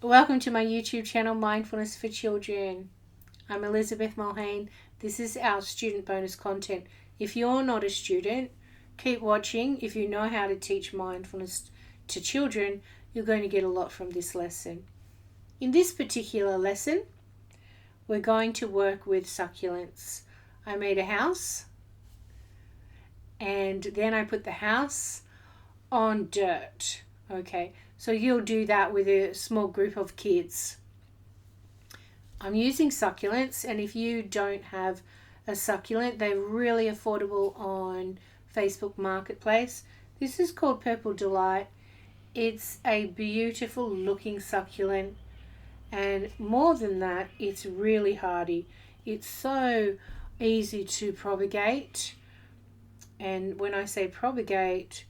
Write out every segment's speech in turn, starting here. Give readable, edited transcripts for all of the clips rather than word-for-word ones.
Welcome to my YouTube channel, Mindfulness for Children. I'm Elizabeth Mulhane. This is our student bonus content. If you're not a student, keep watching. If you know how to teach mindfulness to children, you're going to get a lot from this lesson. In this particular lesson, we're going to work with succulents. I made a house, and then I put the house on dirt. Okay, so you'll do that with a small group of kids. I'm using succulents, and if you don't have a succulent, they're really affordable on Facebook Marketplace. This is called Purple Delight. It's a beautiful looking succulent, and more than that, it's really hardy. It's so easy to propagate, and when I say propagate,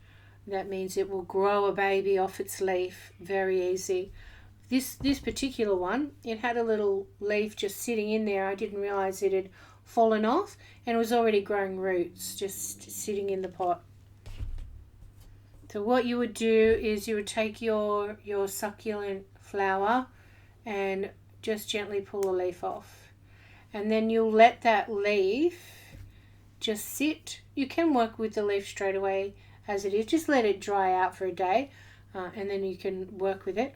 that means it will grow a baby off its leaf very easy. This particular one, it had a little leaf just sitting in there. I didn't realize it had fallen off, and it was already growing roots just sitting in the pot. So what you would do is you would take your succulent flower and just gently pull a leaf off. And then you'll let that leaf just sit. You can work with the leaf straight away as it is. Just let it dry out for a day, and then you can work with it.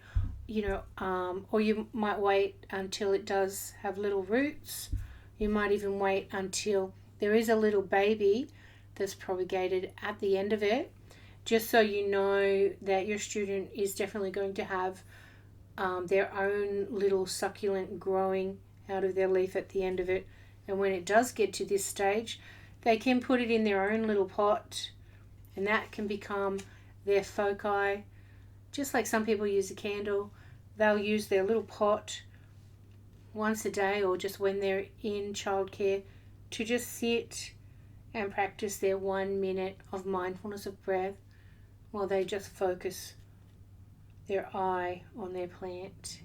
Or you might wait until it does have little roots. You might even wait until there is a little baby that's propagated at the end of it, just so you know that your student is definitely going to have their own little succulent growing out of their leaf at the end of it. And when it does get to this stage, they can put it in their own little pot, and that can become their foci. Just like some people use a candle, they'll use their little pot once a day, or just when they're in childcare, to just sit and practice their 1 minute of mindfulness of breath while they just focus their eye on their plant.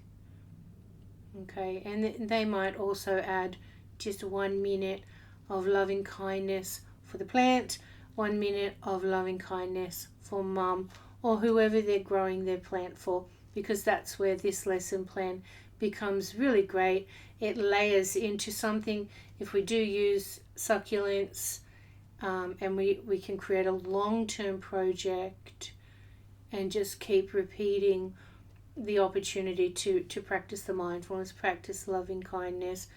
Okay, and they might also add just 1 minute of loving kindness for the plant, 1 minute of loving kindness for mum or whoever they're growing their plant for, because that's where this lesson plan becomes really great. It layers into something. If we do use succulents, and we can create a long-term project and just keep repeating the opportunity to practice the mindfulness, practice loving kindness,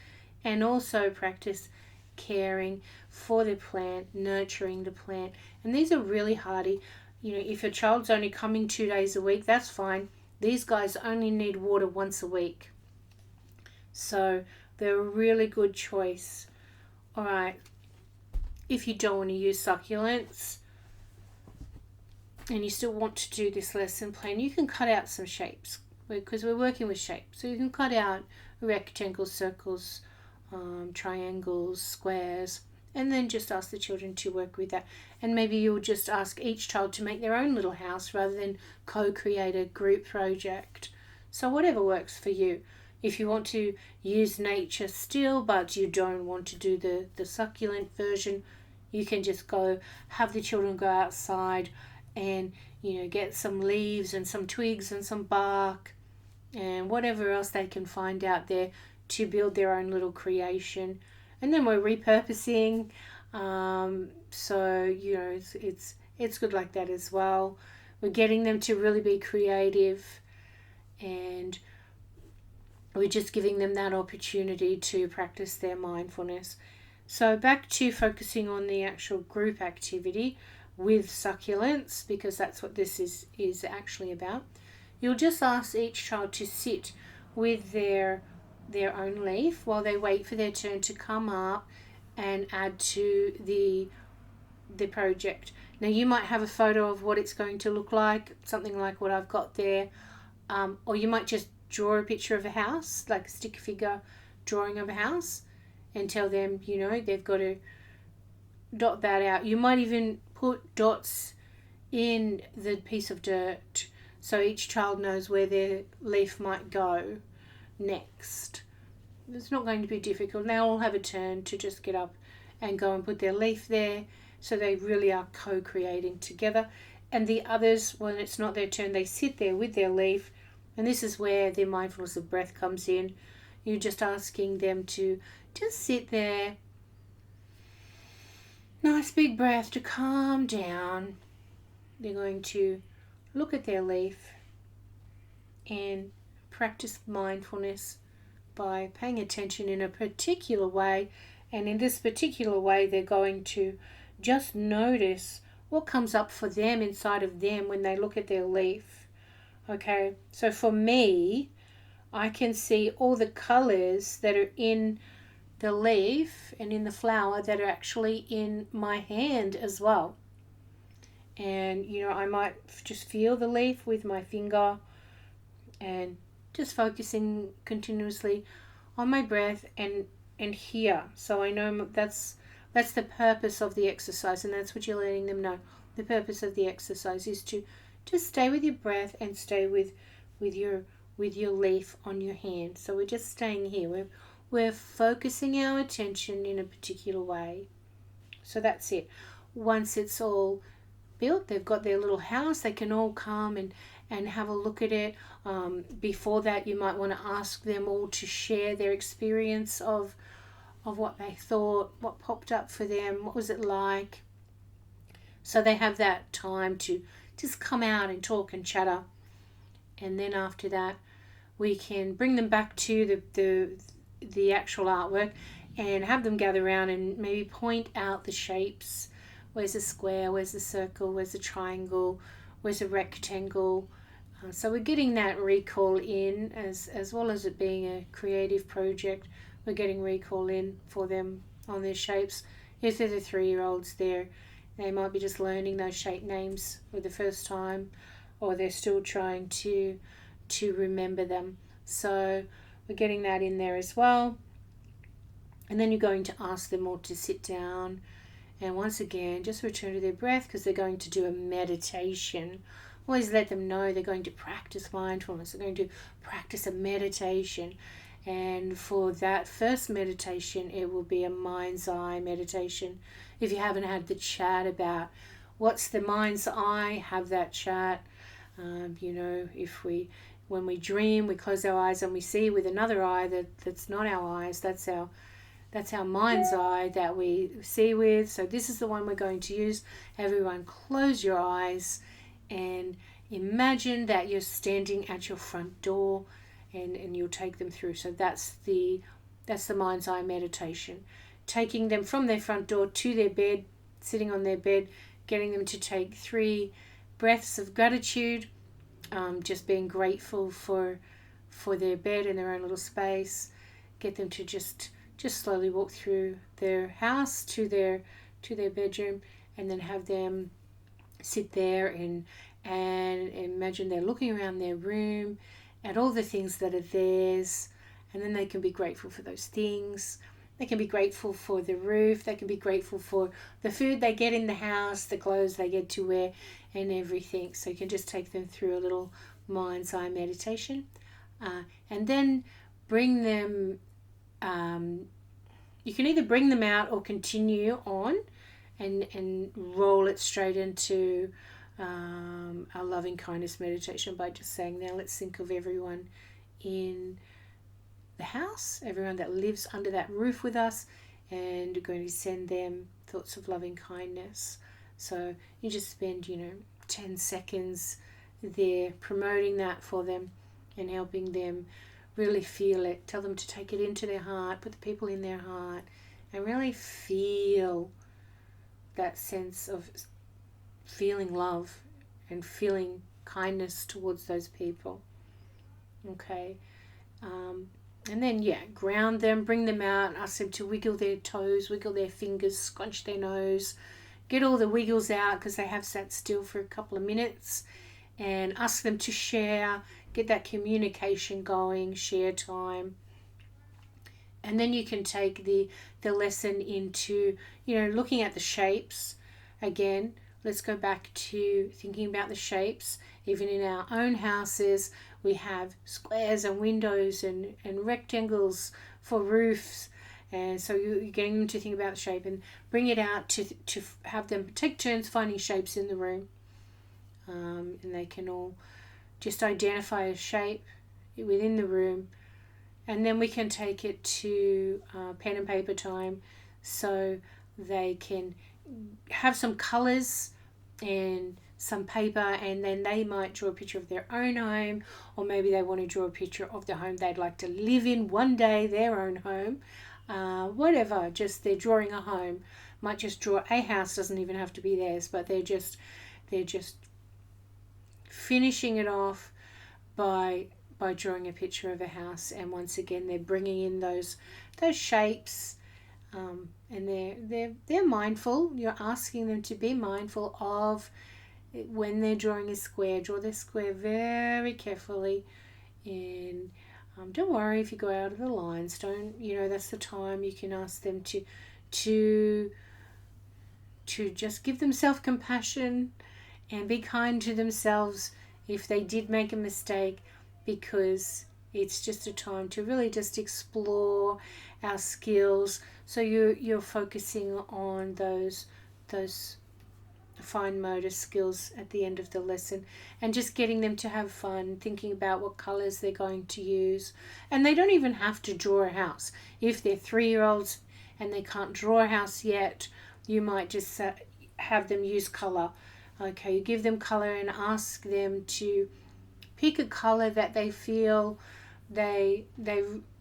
and also practice caring for the plant, nurturing the plant. And these are really hardy. If your child's only coming 2 days a week, that's fine. These guys only need water once a week, so they're a really good choice. All right, if you don't want to use succulents and you still want to do this lesson plan, you can cut out some shapes, because we're working with shapes. So you can cut out rectangles, circles, triangles, squares, and then just ask the children to work with that. And maybe you'll just ask each child to make their own little house rather than co-create a group project. So whatever works for you. If you want to use nature still, but you don't want to do the succulent version, you can just have the children go outside and get some leaves and some twigs and some bark and whatever else they can find out there to build their own little creation. And then we're repurposing, so it's good like that as well. We're getting them to really be creative, and we're just giving them that opportunity to practice their mindfulness. So back to focusing on the actual group activity with succulents, because that's what this is actually about. You'll just ask each child to sit with their own leaf while they wait for their turn to come up and add to the project. Now you might have a photo of what it's going to look like, something like what I've got there, or you might just draw a picture of a house, like a stick figure drawing of a house, and tell them they've got to dot that out. You might even put dots in the piece of dirt so each child knows where their leaf might go next. It's not going to be difficult. They all have a turn to just get up and go and put their leaf there, so they really are co-creating together. And the others, when it's not their turn, they sit there with their leaf And this is where the mindfulness of breath comes in. You're just asking them to just sit there. Nice big breath to calm down. They're going to look at their leaf and practice mindfulness by paying attention in a particular way. And in this particular way, they're going to just notice what comes up for them inside of them when they look at their leaf. Okay, so for me, I can see all the colors that are in the leaf and in the flower that are actually in my hand as well. And I might just feel the leaf with my finger and just focusing continuously on my breath and here. So I know that's the purpose of the exercise, and that's what you're letting them know. The purpose of the exercise is to just stay with your breath and stay with your leaf on your hand. So we're just staying here. We're focusing our attention in a particular way. So that's it. Once it's all built, they've got their little house, they can all come and have a look at it. Before that, you might want to ask them all to share their experience of what they thought, what popped up for them, what was it like. So they have that time to just come out and talk and chatter. And then after that, we can bring them back to the actual artwork and have them gather around and maybe point out the shapes. Where's the square? Where's the circle? Where's the triangle? Where's the rectangle? So we're getting that recall in, as well as it being a creative project. We're getting recall in for them on their shapes. If they're the 3-year-olds, they might be just learning those shape names for the first time, or they're still trying to remember them. So we're getting that in there as well. And then you're going to ask them all to sit down and once again just return to their breath, because they're going to do a meditation. Always let them know they're going to practice mindfulness. They're going to practice a meditation. And for that first meditation, it will be a mind's eye meditation. If you haven't had the chat about what's the mind's eye, have that chat. When we dream, we close our eyes and we see with another eye that's not our eyes. That's our mind's eye that we see with. So this is the one we're going to use. Everyone, close your eyes and imagine that you're standing at your front door, and you'll take them through. So that's the mind's eye meditation. Taking them from their front door to their bed, sitting on their bed, getting them to take 3 breaths of gratitude, just being grateful for their bed and their own little space. Get them to just slowly walk through their house to their bedroom, and then have them sit there and imagine they're looking around their room at all the things that are theirs, and then they can be grateful for those things. They can be grateful for the roof. They can be grateful for the food they get in the house, the clothes they get to wear, and everything. So you can just take them through a little mind's eye meditation, and then bring them. You can either bring them out or continue on and roll it straight into our loving kindness meditation by just saying, now let's think of everyone in the house, everyone that lives under that roof with us, and we're going to send them thoughts of loving kindness. So you just spend 10 seconds there promoting that for them and helping them really feel it. Tell them to take it into their heart, put the people in their heart, and really feel that sense of feeling love and feeling kindness towards those people. Okay. And then, ground them, bring them out, and ask them to wiggle their toes, wiggle their fingers, scrunch their nose, get all the wiggles out because they have sat still for a couple of minutes, and ask them to share, get that communication going, share time. And then you can take the lesson into, looking at the shapes. Again, let's go back to thinking about the shapes. Even in our own houses, we have squares and windows and rectangles for roofs. And so you're getting them to think about the shape and bring it out to have them take turns finding shapes in the room. And they can all just identify a shape within the room, and then we can take it to pen and paper time, so they can have some colors and some paper, and then they might draw a picture of their own home, or maybe they want to draw a picture of the home they'd like to live in one day, their own home, whatever, just they're drawing a home. Might just draw a house, doesn't even have to be theirs, but they're just finishing it off by drawing a picture of a house. And once again, they're bringing in those shapes, and they're mindful. You're asking them to be mindful of when they're drawing a square. Draw their square very carefully, and don't worry if you go out of the lines. Don't, that's the time you can ask them to just give them self-compassion and be kind to themselves if they did make a mistake, because it's just a time to really just explore our skills. So you're focusing on those fine motor skills at the end of the lesson, and just getting them to have fun, thinking about what colors they're going to use. And they don't even have to draw a house. If they're 3-year-olds and they can't draw a house yet, you might just have them use color. Okay, you give them color and ask them to pick a color that they feel they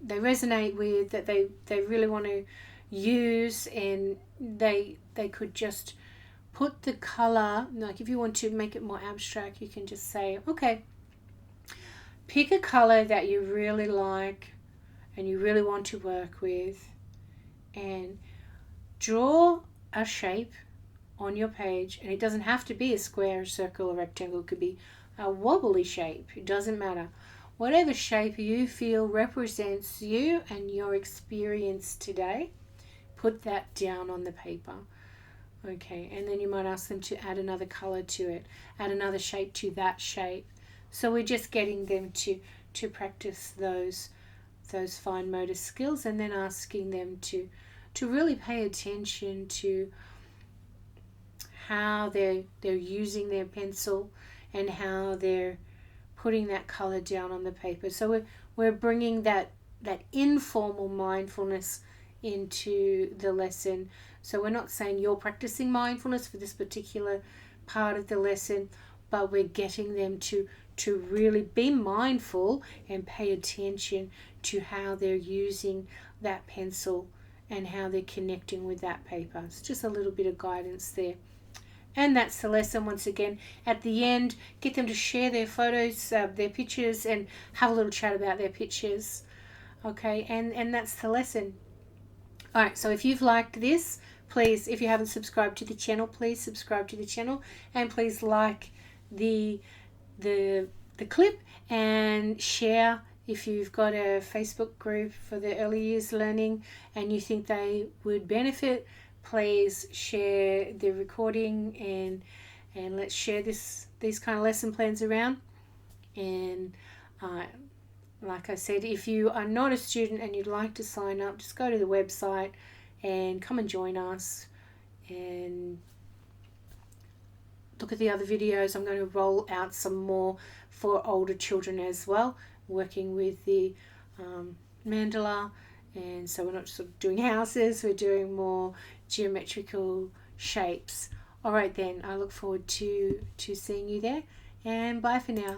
resonate with, that they really want to use, and they could just put the color, like if you want to make it more abstract, you can just say, okay, pick a color that you really like and you really want to work with, and draw a shape on your page. And it doesn't have to be a square, a circle, a rectangle. It could be a wobbly shape. It doesn't matter. Whatever shape you feel represents you and your experience today, put that down on the paper. Okay, and then you might ask them to add another color to it, add another shape to that shape. So we're just getting them to practice those fine motor skills, and then asking them to really pay attention to how they're using their pencil and how they're putting that color down on the paper. So we're bringing that informal mindfulness into the lesson. So we're not saying you're practicing mindfulness for this particular part of the lesson, but we're getting them to really be mindful and pay attention to how they're using that pencil and how they're connecting with that paper. It's just a little bit of guidance there. And that's the lesson. Once again, at the end, get them to share their photos, their pictures, and have a little chat about their pictures. Okay, and that's the lesson. All right, so if you've liked this, please, if you haven't subscribed to the channel, please subscribe to the channel, and please like the clip and share. If you've got a Facebook group for the early years learning and you think they would benefit, please share the recording, and let's share these kind of lesson plans around. And like I said, if you are not a student and you'd like to sign up, just go to the website and come and join us and look at the other videos. I'm going to roll out some more for older children as well, working with the mandala. And so we're not just doing houses, we're doing more geometrical shapes. All right then, I look forward to seeing you there, and bye for now.